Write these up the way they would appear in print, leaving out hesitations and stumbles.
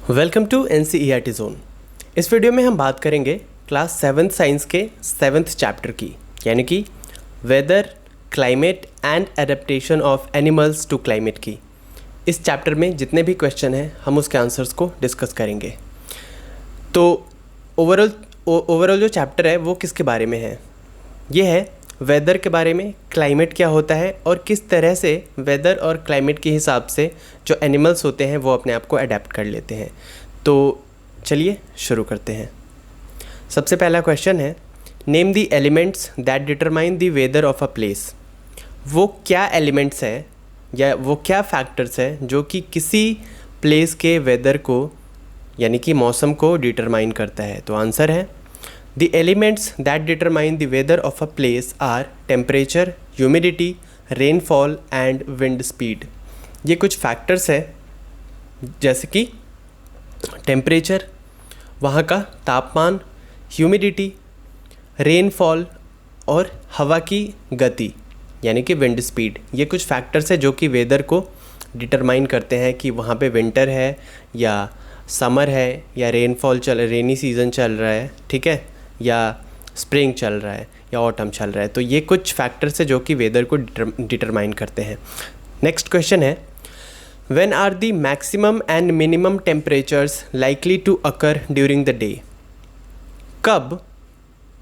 Welcome to NCERT zone. इस video में हम बात करेंगे क्लास 7th साइंस के 7th चैप्टर की, यानी कि weather, climate and adaptation of animals to climate की। इस चैप्टर में जितने भी क्वेश्चन हैं हम उसके आंसर्स को डिस्कस करेंगे। तो ओवरऑल जो चैप्टर है वो किसके बारे में है? ये है वेदर के बारे में, क्लाइमेट क्या होता है और किस तरह से वेदर और क्लाइमेट के हिसाब से जो एनिमल्स होते हैं वो अपने आप को अडेप्ट कर लेते हैं। तो चलिए शुरू करते हैं। सबसे पहला क्वेश्चन है, name the elements that determine the weather of a place. वो क्या एलिमेंट्स हैं या वो क्या फैक्टर्स हैं जो कि किसी प्लेस के वेदर को यानी कि मौसम को डिटरमाइन करता है? तो आंसर है, The elements that determine the weather of a place are temperature, humidity, rainfall and wind speed। ये कुछ फैक्टर्स हैं जैसे कि टेम्परेचर, वहाँ का तापमान, ह्यूमिडिटी, रेनफॉल और हवा की गति यानी कि विंड स्पीड। ये कुछ फैक्टर्स हैं जो कि वेदर को डिटरमाइन करते हैं कि वहाँ पे विंटर है या समर है या रेनी सीज़न चल रहा है, ठीक है, या स्प्रिंग चल रहा है या ऑटम चल रहा है। तो ये कुछ फैक्टर्स है जो कि वेदर को डिटरमाइन करते हैं। नेक्स्ट क्वेश्चन है, when are the maximum and minimum temperatures likely to occur during the day. कब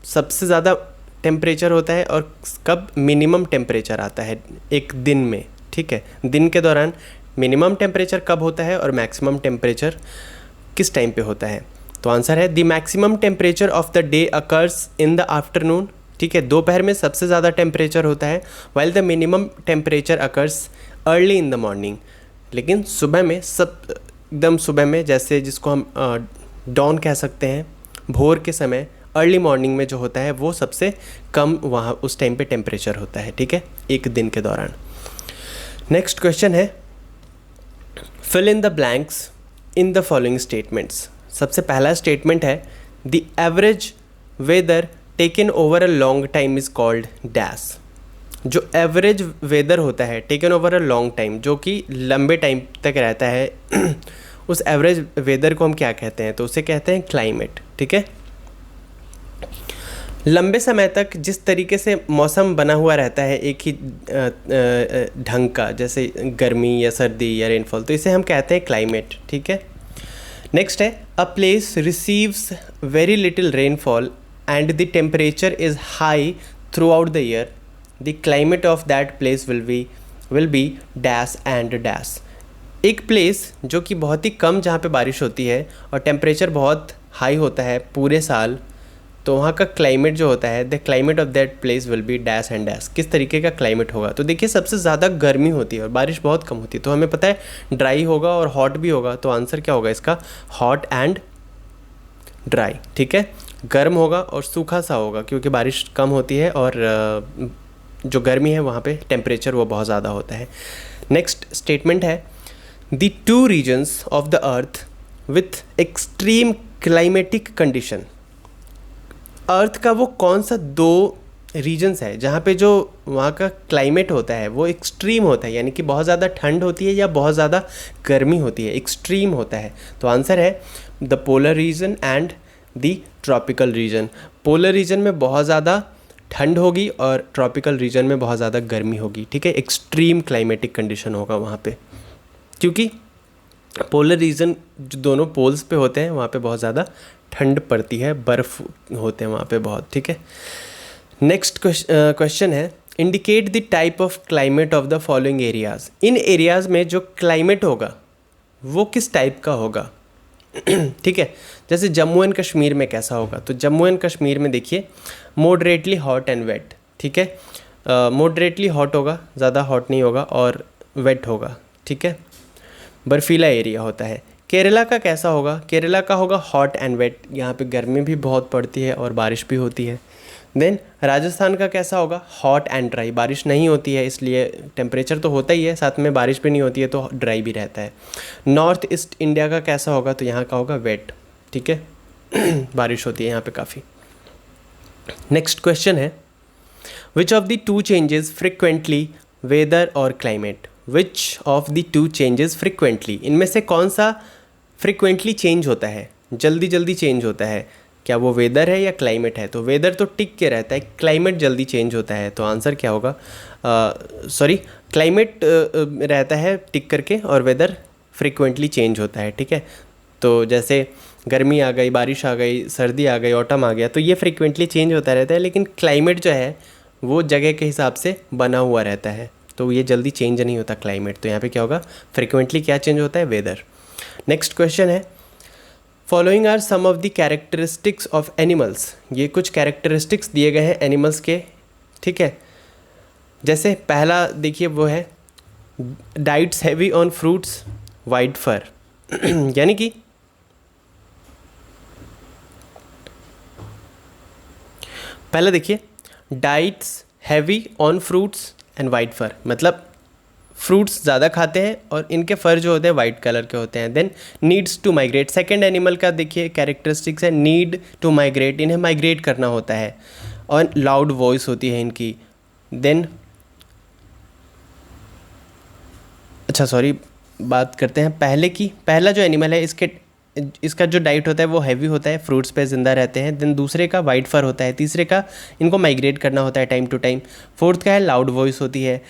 सबसे ज़्यादा टेम्परेचर होता है और कब मिनिमम टेम्परेचर आता है एक दिन में, ठीक है। दिन के दौरान मिनिमम टेम्परेचर कब होता है और मैक्सिमम टेम्परेचर किस टाइम पे होता है? तो आंसर है, the maximum temperature of the day occurs in the afternoon, ठीक है, दोपहर में सबसे ज़्यादा टेम्परेचर होता है। While the minimum temperature occurs early in the morning, लेकिन सुबह में एकदम सुबह में, जैसे जिसको हम डॉन कह सकते हैं, भोर के समय, अर्ली मॉर्निंग में जो होता है वो सबसे कम वहाँ उस टाइम पे टेम्परेचर होता है, ठीक है, एक दिन के दौरान। नेक्स्ट क्वेश्चन है, fill in the blanks in the following statements. सबसे पहला स्टेटमेंट है, the average weather taken over a long time is called dash. जो एवरेज वेदर होता है taken over a long time, जो कि लंबे टाइम तक रहता है उस एवरेज वेदर को हम क्या कहते हैं? तो उसे कहते हैं क्लाइमेट, ठीक है। लंबे समय तक जिस तरीके से मौसम बना हुआ रहता है एक ही ढंग का, जैसे गर्मी या सर्दी या रेनफॉल, तो इसे हम कहते हैं क्लाइमेट, ठीक है। नेक्स्ट है, a place receives very little rainfall and the temperature is high through out the year, the climate of that place will be dash and dash. एक प्लेस जो कि बहुत ही कम जहाँ पे बारिश होती है और टेम्परेचर बहुत हाई होता है पूरे साल, तो वहाँ का क्लाइमेट जो होता है, the climate of that place will be dash and dash. किस तरीके का क्लाइमेट होगा? तो देखिए, सबसे ज़्यादा गर्मी होती है और बारिश बहुत कम होती है, तो हमें पता है ड्राई होगा और हॉट भी होगा। तो आंसर क्या होगा इसका? हॉट एंड ड्राई, ठीक है। गर्म होगा और सूखा सा होगा क्योंकि बारिश कम होती है और जो गर्मी है वहाँ पे टेम्परेचर वो बहुत ज़्यादा होता है। नेक्स्ट स्टेटमेंट है, the two regions of the earth with extreme climatic condition. Earth का वो कौन सा दो रीजन्स है जहाँ पे जो वहाँ का क्लाइमेट होता है वो एक्सट्रीम होता है, यानी कि बहुत ज़्यादा ठंड होती है या बहुत ज़्यादा गर्मी होती है, एक्सट्रीम होता है? तो आंसर है the polar region and the tropical region. Polar region में बहुत ज़्यादा ठंड होगी और ट्रॉपिकल रीजन में बहुत ज़्यादा गर्मी होगी, ठीक है। एक्सट्रीम क्लाइमेटिक कंडीशन होगा वहाँ पे, क्योंकि पोलर रीजन जो दोनों पोल्स पे होते हैं वहाँ पे बहुत ज़्यादा ठंड पड़ती है, बर्फ़ होते हैं वहाँ पे बहुत, ठीक है। नेक्स्ट क्वेश्चन है, indicate the type of climate of the following areas. In areas में जो क्लाइमेट होगा वो किस टाइप का होगा? ठीक है, जैसे जम्मू एंड कश्मीर में कैसा होगा? तो जम्मू एंड कश्मीर में देखिए, मॉडरेटली हॉट एंड वेट, ठीक है। मॉडरेटली हॉट होगा, ज़्यादा हॉट नहीं होगा, और वेट होगा, ठीक है, बर्फीला एरिया होता है। केरला का कैसा होगा? केरला का होगा हॉट एंड वेट, यहाँ पे गर्मी भी बहुत पड़ती है और बारिश भी होती है। देन राजस्थान का कैसा होगा? हॉट एंड ड्राई, बारिश नहीं होती है इसलिए टेम्परेचर तो होता ही है, साथ में बारिश भी नहीं होती है तो ड्राई भी रहता है। नॉर्थ ईस्ट इंडिया का कैसा होगा? तो यहाँ का होगा वेट, ठीक है बारिश होती है यहाँ पे काफ़ी। नेक्स्ट क्वेश्चन है, which of the two changes frequently weather or climate? Which of the two changes frequently, इनमें से कौन सा फ्रिक्वेंटली चेंज होता है, जल्दी जल्दी चेंज होता है, क्या वो वेदर है या क्लाइमेट है? तो वेदर तो टिक के रहता है, क्लाइमेट जल्दी चेंज होता है। तो आंसर क्या होगा? क्लाइमेट रहता है टिक करके और वेदर फ्रिक्वेंटली चेंज होता है, ठीक है। तो जैसे गर्मी आ गई, बारिश आ गई, सर्दी आ गई, ऑटम आ गया, तो ये फ्रिक्वेंटली चेंज होता रहता है, लेकिन क्लाइमेट जो है वो जगह के हिसाब से बना हुआ रहता है, तो ये जल्दी चेंज नहीं होता क्लाइमेट। तो यहाँ पे क्या होगा? फ्रिक्वेंटली क्या चेंज होता है? वेदर। नेक्स्ट क्वेश्चन है, following are some of the characteristics of animals. ये कुछ कैरेक्टरिस्टिक्स दिए गए हैं एनिमल्स के, ठीक है। जैसे पहला देखिए वो है diets heavy on fruits, white fur यानी कि पहला देखिए diets heavy on fruits and white fur, मतलब फ्रूट्स ज़्यादा खाते हैं और इनके फर जो होते हैं वाइट कलर के होते हैं। Then needs to migrate, second animal का देखिए कैरेक्टरिस्टिक्स है नीड टू माइग्रेट, इन्हें माइग्रेट करना होता है और लाउड वॉइस होती है इनकी। देन अच्छा सॉरी, बात करते हैं पहले की। पहला जो एनिमल है इसका जो डाइट होता है वो हैवी होता है, फ्रूट्स पे ज़िंदा रहते हैं। देन दूसरे का वाइट फर होता है, तीसरे का इनको माइग्रेट करना होता है टाइम टू टाइम। फोर्थ का है लाउड वॉइस होती है।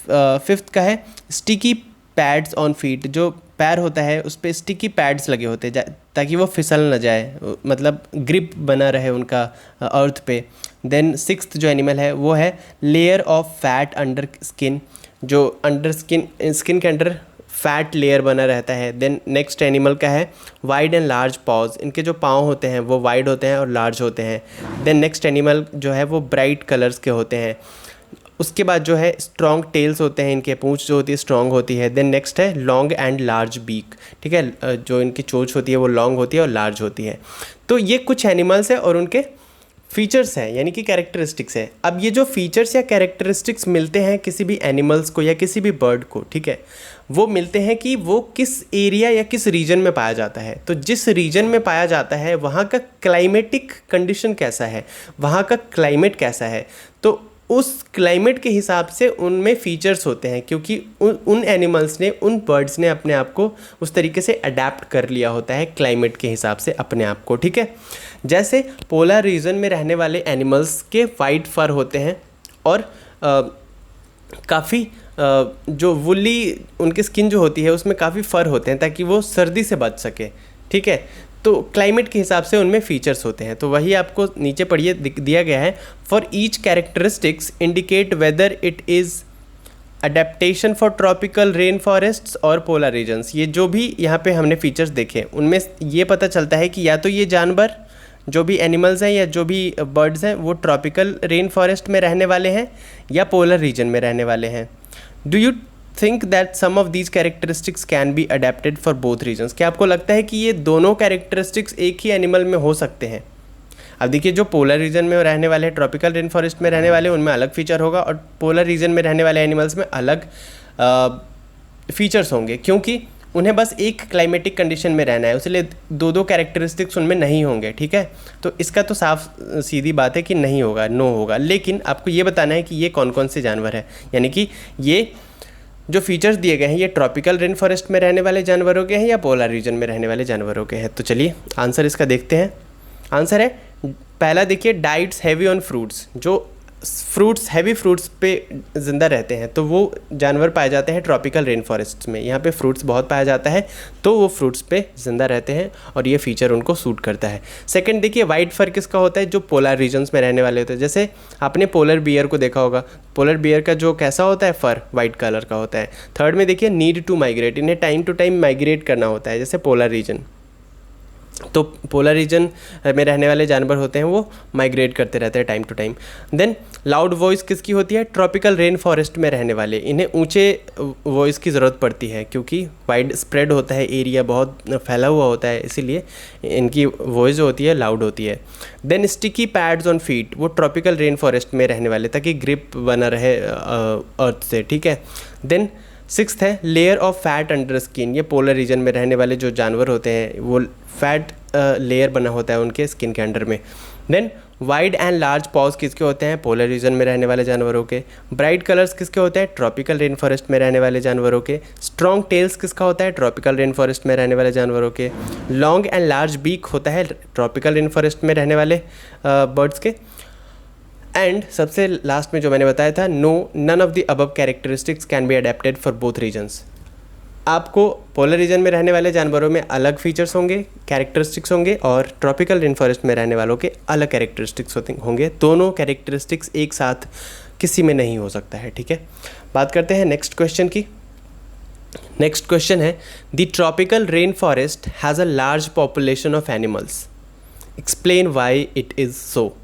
फिफ्थ का है स्टिकी पैड्स ऑन फीट, जो पैर होता है उस पर स्टिकी पैड्स लगे होते हैं ताकि वो फिसल न जाए, मतलब ग्रिप बना रहे उनका अर्थ पे। देन सिक्स्थ जो एनिमल है वो है layer of fat under skin, जो अंडर स्किन के अंडर फैट लेयर बना रहता है। देन नेक्स्ट एनिमल का है वाइड एंड लार्ज पॉज, इनके जो पाँव होते हैं वो वाइड होते हैं और लार्ज होते हैं। देन नेक्स्ट एनिमल जो है वो ब्राइट कलर्स के होते हैं। उसके बाद जो है स्ट्रॉन्ग टेल्स होते हैं, इनके पूंछ जो होती है स्ट्रॉन्ग होती है। देन नेक्स्ट है लॉन्ग एंड लार्ज बीक, ठीक है, जो इनकी चोंच होती है वो लॉन्ग होती है और लार्ज होती है। तो ये कुछ एनिमल्स हैं और उनके फीचर्स हैं, यानी कि कैरेक्टरिस्टिक्स है। अब ये जो फीचर्स या कैरेक्टरिस्टिक्स मिलते हैं किसी भी एनिमल्स को या किसी भी बर्ड को, ठीक है, वो मिलते हैं कि वो किस एरिया या किस रीजन में पाया जाता है। तो जिस रीजन में पाया जाता है वहाँ का क्लाइमेटिक कंडीशन कैसा है, वहाँ का क्लाइमेट कैसा है, तो उस क्लाइमेट के हिसाब से उनमें फीचर्स होते हैं, क्योंकि उन एनिमल्स ने, उन बर्ड्स ने अपने आप को उस तरीके से अडेप्ट कर लिया होता है क्लाइमेट के हिसाब से अपने आप को, ठीक है। जैसे पोलर रीजन में रहने वाले एनिमल्स के वाइट फर होते हैं और काफ़ी जो वुली उनकी स्किन जो होती है उसमें काफ़ी फर होते हैं ताकि वो सर्दी से बच सके, ठीक है। तो क्लाइमेट के हिसाब से उनमें फीचर्स होते हैं। तो वही आपको नीचे पढ़िए दिया गया है, for each characteristics indicate whether it is adaptation for tropical rain forests और पोलर रीजन्स। ये जो भी यहाँ पे हमने फीचर्स देखे उनमें ये पता चलता है कि या तो ये जानवर जो भी एनिमल्स हैं या जो भी बर्ड्स हैं वो ट्रॉपिकल रेन फॉरेस्ट में रहने वाले हैं या पोलर रीजन में रहने वाले हैं। Do you think that some of these characteristics can be adapted for both regions? क्या आपको लगता है कि ये दोनों कैरेक्टरिस्टिक्स एक ही एनिमल में हो सकते हैं? अब देखिए जो पोलर रीजन में रहने वाले हैं, ट्रॉपिकल रेन फॉरेस्ट में रहने वाले, उनमें अलग फीचर होगा और पोलर रीजन में रहने वाले एनिमल्स में अलग फीचर्स होंगे, क्योंकि उन्हें बस एक क्लाइमेटिक कंडीशन में रहना है, इसलिए दो दो कैरेक्टरिस्टिक्स उनमें नहीं होंगे, ठीक है। तो इसका तो साफ सीधी बात है कि नहीं होगा, नो होगा। लेकिन आपको ये बताना है कि ये कौन कौन से जानवर हैं, यानी कि ये जो फीचर्स दिए गए हैं ये ट्रॉपिकल रेन फॉरेस्ट में रहने वाले जानवरों के हैं या पोलर रीजन में रहने वाले जानवरों के हैं। तो चलिए आंसर इसका देखते हैं। आंसर है पहला, देखिए डाइट्स हैवी ऑन फ्रूट्स, जो फ्रूट्स हैवी फ्रूट्स पे ज़िंदा रहते हैं तो वो जानवर पाए जाते हैं ट्रॉपिकल रेन फॉरेस्ट में। यहाँ पे फ्रूट्स बहुत पाया जाता है तो वो फ्रूट्स पे ज़िंदा रहते हैं और ये फीचर उनको सूट करता है। सेकंड देखिए वाइट फर किसका होता है, जो पोलर रीजन्स में रहने वाले होते हैं। जैसे आपने पोलर बियर को देखा होगा, पोलर बियर का जो कैसा होता है फर वाइट कलर का होता है। थर्ड में देखिए नीड टू माइग्रेट, इन्हें टाइम टू टाइम माइग्रेट करना होता है जैसे पोलर रीजन। तो पोलर रीजन में रहने वाले जानवर होते हैं वो माइग्रेट करते रहते हैं time to time. Then loud voice किसकी होती है, ट्रॉपिकल रेन फॉरेस्ट में रहने वाले, इन्हें ऊंचे वॉइस की ज़रूरत पड़ती है क्योंकि वाइड स्प्रेड होता है, एरिया बहुत फैला हुआ होता है, इसीलिए इनकी वॉइस जो होती है लाउड होती है। Then sticky pads on feet, वो ट्रॉपिकल रेन फॉरेस्ट में रहने वाले ताकि ग्रिप बना रहे अर्थ से, ठीक है। देन सिक्स्थ है layer of fat under skin, ये पोलर रीजन में रहने वाले जो जानवर होते हैं वो फैट लेयर बना होता है उनके स्किन के अंडर में। Then wide and large paws किसके होते हैं? पोलर रीजन में रहने वाले जानवरों के। ब्राइट कलर्स किसके होते हैं? ट्रॉपिकल रेन फॉरेस्ट में रहने वाले जानवरों के। स्ट्रॉन्ग टेल्स किसका होता है? ट्रॉपिकल रेन फॉरेस्ट में रहने वाले जानवरों के। लॉन्ग एंड लार्ज बीक होता है ट्रॉपिकल रेन फॉरेस्ट में रहने वाले बर्ड्स के। एंड सबसे लास्ट में जो मैंने बताया था, none of the above characteristics can be adapted for both regions. आपको पोलर रीजन में रहने वाले जानवरों में अलग फीचर्स होंगे, कैरेक्टरिस्टिक्स होंगे, और ट्रॉपिकल रेन फॉरेस्ट में रहने वालों के अलग कैरेक्टरिस्टिक्स होंगे। दोनों कैरेक्टरिस्टिक्स एक साथ किसी में नहीं हो सकता है, ठीक है। बात करते हैं नेक्स्ट क्वेश्चन की। नेक्स्ट क्वेश्चन है, the tropical rain forest has a large population of animals, explain why it is so.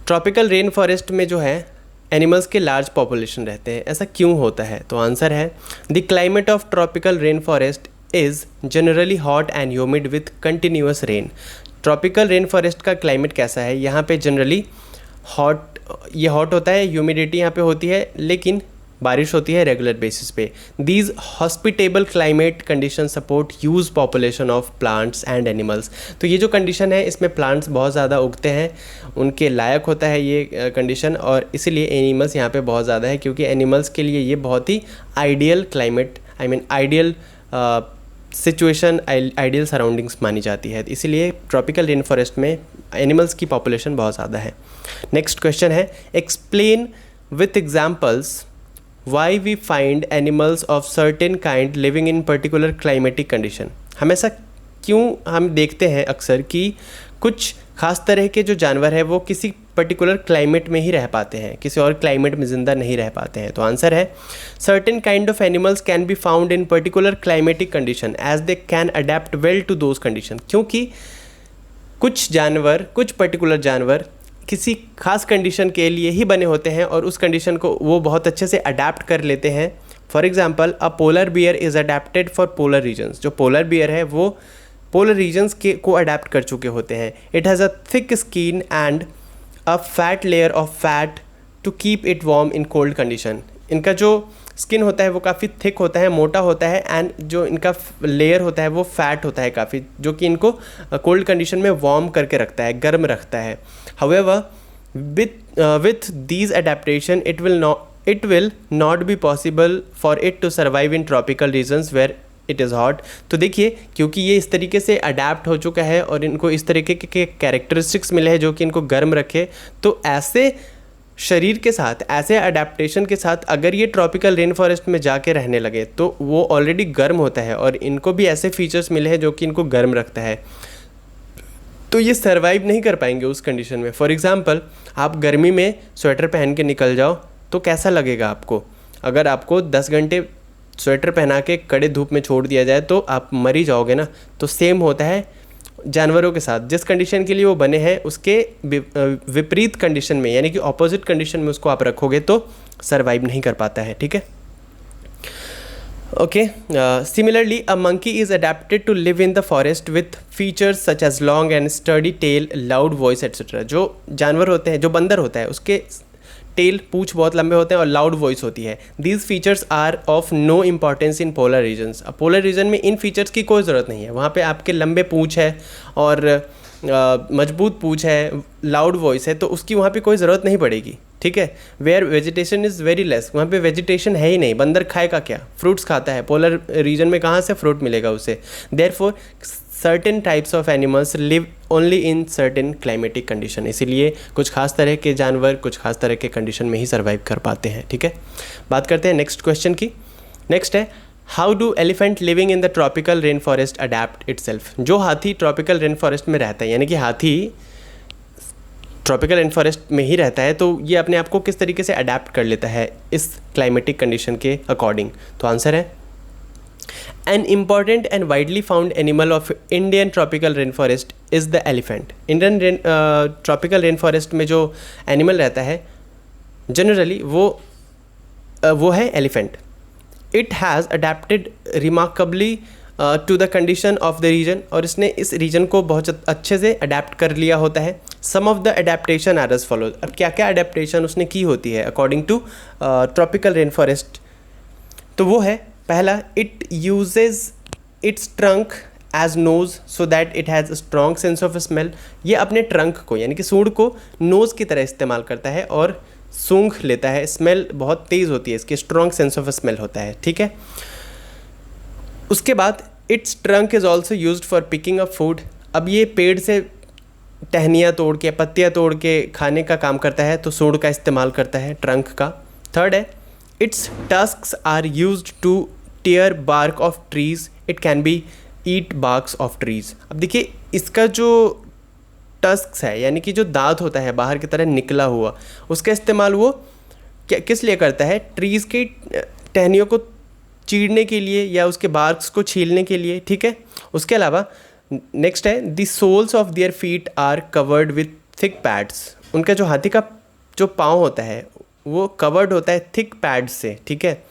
Tropical rain forest में जो है एनिमल्स के लार्ज पॉपुलेशन रहते हैं, ऐसा क्यों होता है? तो आंसर है, the climate of tropical rain forest is generally hot and humid with continuous rain. Tropical rain forest का क्लाइमेट कैसा है? यहाँ पे जनरली हॉट होता है, ह्यूमिडिटी यहाँ पे होती है, लेकिन बारिश होती है रेगुलर बेसिस पे। These hospitable climate condition support huge population of plants and animals. तो ये जो कंडीशन है, इसमें प्लांट्स बहुत ज़्यादा उगते हैं, उनके लायक होता है ये कंडीशन, और इसीलिए एनिमल्स यहाँ पे बहुत ज़्यादा है, क्योंकि एनिमल्स के लिए ये बहुत ही ideal climate, ideal situation, ideal surroundings मानी जाती है। इसीलिए ट्रॉपिकल रेन फॉरेस्ट में एनिमल्स की पॉपुलेशन बहुत ज़्यादा है। नेक्स्ट क्वेश्चन है, explain with examples why we find animals of certain kind living in particular climatic condition। हमेशा क्यों हम देखते हैं अक्सर कि कुछ खास तरह के जो जानवर हैं वो किसी पर्टिकुलर क्लाइमेट में ही रह पाते हैं, किसी और क्लाइमेट में ज़िंदा नहीं रह पाते हैं। तो आंसर है, certain kind of animals can be found in particular climatic condition as they can adapt well to those condition. क्योंकि कुछ पर्टिकुलर जानवर किसी खास कंडीशन के लिए ही बने होते हैं और उस कंडीशन को वो बहुत अच्छे से अडेप्ट कर लेते हैं। For example, a polar bear is adapted for polar regions. जो पोलर बियर है वो पोलर रीजन्स के को अडेप्ट कर चुके होते हैं। It has a thick skin and a fat layer of fat to keep it warm in cold condition. इनका जो स्किन होता है वो काफ़ी थिक होता है, मोटा होता है, एंड जो इनका लेयर होता है वो फैट होता है काफ़ी, जो कि इनको कोल्ड कंडीशन में वार्म करके रखता है, गर्म रखता है। However, with these adaptation, it will not be possible for it to survive in tropical regions where it is hot। तो देखिए, क्योंकि ये इस तरीके से अडेप्ट हो चुका है और इनको इस तरीके के कैरेक्टरिस्टिक्स मिले हैं जो कि इनको गर्म रखे, तो ऐसे शरीर के साथ, ऐसे अडेप्टेशन के साथ अगर ये ट्रॉपिकल रेन फॉरेस्ट में जाके रहने लगे तो वो ऑलरेडी गर्म होता है और इनको भी ऐसे फीचर्स मिले हैं जो कि इनको गर्म रखता है, तो ये सर्वाइव नहीं कर पाएंगे उस कंडीशन में। फॉर एग्जांपल, आप गर्मी में स्वेटर पहन के निकल जाओ तो कैसा लगेगा आपको? अगर आपको 10 घंटे स्वेटर पहना के कड़े धूप में छोड़ दिया जाए तो आप मर ही जाओगे ना। तो सेम होता है जानवरों के साथ, जिस कंडीशन के लिए वो बने हैं उसके विपरीत कंडीशन में, यानी कि ऑपोजिट कंडीशन में उसको आप रखोगे तो सर्वाइव नहीं कर पाता है, ठीक है। Okay, similarly, a monkey is adapted to live in the forest with features such as long and sturdy tail, loud voice, etc. जो जानवर होते हैं, जो बंदर होता है, उसके टेल, पूँछ बहुत लंबे होते हैं और लाउड वॉइस होती है। These features are of no importance in polar regions। अब पोलर रीजन में इन फीचर्स की कोई ज़रूरत नहीं है। वहाँ पे आपके लंबे पूँछ है और मजबूत पूँछ है, लाउड वॉइस है, तो उसकी वहाँ पे कोई ज़रूरत नहीं पड़ेगी, ठीक है। Where vegetation is very less, वहाँ पे वेजिटेशन है ही नहीं, बंदर खाएगा क्या? फ्रूट्स खाता है, पोलर रीजन में कहाँ से फ्रूट मिलेगा उसे? Therefore certain types of animals live only in certain climatic condition. इसीलिए कुछ खास तरह के जानवर कुछ खास तरह के कंडीशन में ही सर्वाइव कर पाते हैं, ठीक है। बात करते हैं नेक्स्ट क्वेश्चन की। नेक्स्ट है, how do elephant living in the tropical rain forest adapt itself. जो हाथी ट्रॉपिकल रेन फॉरेस्ट में रहता है, यानी कि हाथी ट्रॉपिकल रेन फॉरेस्ट में ही रहता है, तो ये अपने आप को किस तरीके से अडेप्ट कर लेता है इस क्लाइमेटिक कंडीशन के अकॉर्डिंग? तो आंसर है, an important and widely found animal of Indian tropical rain forest is the elephant. Indian tropical rain forest में जो एनिमल रहता है जनरली वो है elephant. It has adapted remarkably to the condition of the region, और इसने इस reason को बहुत अच्छे से अडेप्ट कर लिया होता है। Some of the adaptation are as follows. अब क्या क्या अडेप्टेशन उसने की होती है according to tropical rain forest? तो वो है, पहला, it uses its trunk as nose so that it has a strong sense of smell. ये अपने ट्रंक को यानी कि सूंड को नोज़ की तरह इस्तेमाल करता है और सूंघ लेता है। स्मेल बहुत तेज़ होती है इसकी, स्ट्रॉन्ग सेंस ऑफ स्मेल होता है, ठीक है। उसके बाद it's trunk is also use for picking up food. अब ये पेड़ से टहनियाँ तोड़ के, पत्तियाँ तोड़ के खाने का काम करता है, तो सूंड का इस्तेमाल करता है, ट्रंक का। थर्ड है its tusks are used to tear bark off trees, it can be eat barks off trees. अब देखिए इसका जो टस्क्स है यानी कि जो दांत होता है बाहर की तरह निकला हुआ, उसका इस्तेमाल वो किस लिए करता है? ट्रीज़ की टहनियों को चीरने के लिए या उसके बार्क्स को छीलने के लिए, ठीक है। उसके अलावा नेक्स्ट है the soles of their feet are covered with thick pads. उनका जो हाथी का जो पाँव होता है वो कवर्ड होता है थिक पैड्स से, ठीक है।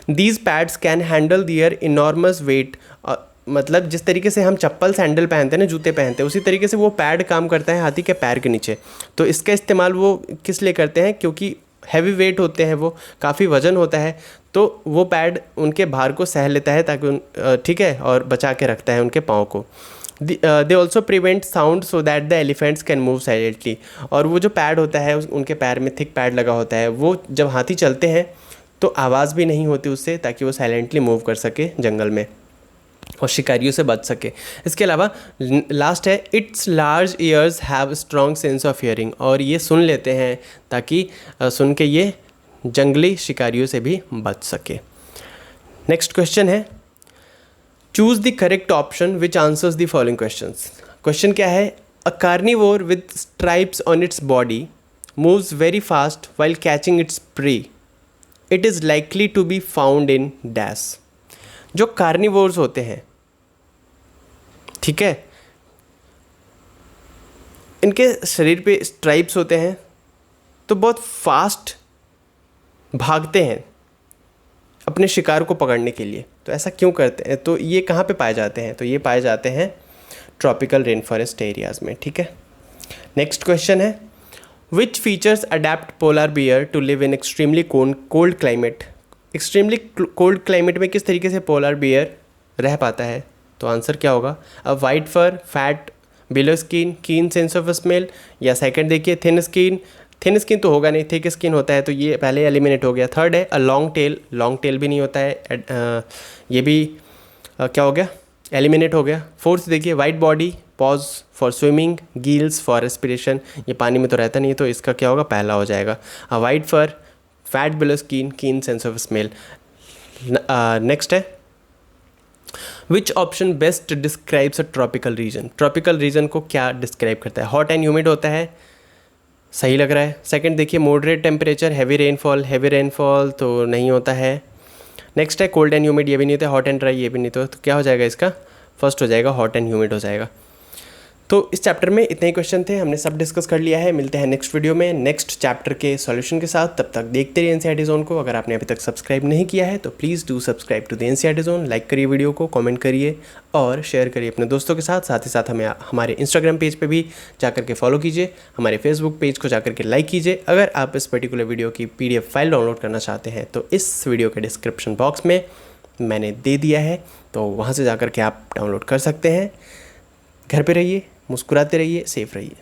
These pads can handle their enormous weight. मतलब जिस तरीके से हम चप्पल सैंडल पहनते हैं ना, जूते पहनते हैं, उसी तरीके से वो पैड काम करता है हाथी के पैर के नीचे। तो इसका इस्तेमाल वो किस लिए करते हैं? क्योंकि हैवी वेट होते हैं, वो काफ़ी वजन होता है, तो वो पैड उनके भार को सह लेता है ताकि ठीक है, और बचा के रखता है उनके पाँव को। They also prevent sound so that the elephants can move silently. और वो जो पैड होता है उनके पैर में थिक पैड लगा होता है, वो जब हाथी चलते हैं तो आवाज़ भी नहीं होती उससे, ताकि वो साइलेंटली मूव कर सके जंगल में और शिकारियों से बच सके। इसके अलावा लास्ट है it's large years have strong sense of hearing. और ये सुन लेते हैं ताकि सुन के ये जंगली शिकारियों से भी बच सके। नेक्स्ट क्वेश्चन है choose the correct option which answers the following questions. Question क्या है? A carnivore with stripes on its body moves very fast while catching its prey, it is likely to be found in dash. जो carnivores होते हैं, ठीक है, इनके शरीर पे स्ट्राइप्स होते हैं, तो बहुत फास्ट भागते हैं अपने शिकार को पकड़ने के लिए। तो ऐसा क्यों करते हैं? तो ये कहाँ पे पाए जाते हैं? तो ये पाए जाते हैं ट्रॉपिकल रेन फॉरेस्ट एरियाज़ में, ठीक है। नेक्स्ट क्वेश्चन है which features adapt polar bear to live in extremely cold climate. Extremely cold climate में किस तरीके से पोलर बियर रह पाता है? तो आंसर क्या होगा? A white fur, fat below skin, keen sense of smell, या सेकंड देखिए थिन स्किन। थिन स्किन तो होगा नहीं, थिक स्किन होता है, तो ये पहले एलिमिनेट हो गया। थर्ड है a long tail, long tail भी नहीं होता है, ये भी क्या हो गया? एलिमिनेट हो गया। फोर्थ देखिए white body, paws for swimming, gills for respiration, ये पानी में तो रहता नहीं है, तो इसका क्या होगा? पहला हो जाएगा। A white fur, fat below skin, keen sense of smell. Next है which option best describes a tropical region. Tropical region को क्या डिस्क्राइब करता है? हॉट एंड ह्यूमिड होता है, सही लग रहा है। सेकंड देखिए मॉडरेट टेम्परेचर, हैवी रेनफॉल तो नहीं होता है। नेक्स्ट है कोल्ड एंड ह्यूमिड, ये भी नहीं होता है। हॉट एंड ड्राई, ये भी नहीं, तो क्या हो जाएगा इसका? फर्स्ट हो जाएगा, हॉट एंड ह्यूमिड हो जाएगा। तो इस चैप्टर में इतने ही क्वेश्चन थे, हमने सब डिस्कस कर लिया है। मिलते हैं नेक्स्ट वीडियो में नेक्स्ट चैप्टर के सॉल्यूशन के साथ। तब तक देखते रहिए एनसीईआरटी जोन को। अगर आपने अभी तक सब्सक्राइब नहीं किया है तो please do subscribe to the NCERT zone. Like करिए वीडियो को, कमेंट करिए और शेयर करिए अपने दोस्तों के साथ। साथ ही साथ हमें हमारे इंस्टाग्राम पेज पे भी जाकर के फॉलो कीजिए, हमारे फेसबुक पेज को जाकर के लाइक कीजिए। अगर आप इस पर्टिकुलर वीडियो की PDF फाइल डाउनलोड करना चाहते हैं तो इस वीडियो के डिस्क्रिप्शन बॉक्स में मैंने दे दिया है, तो वहाँ से जाकर के आप डाउनलोड कर सकते हैं। घर पे रहिए, मुस्कुराते रहिए, सेफ रहिए।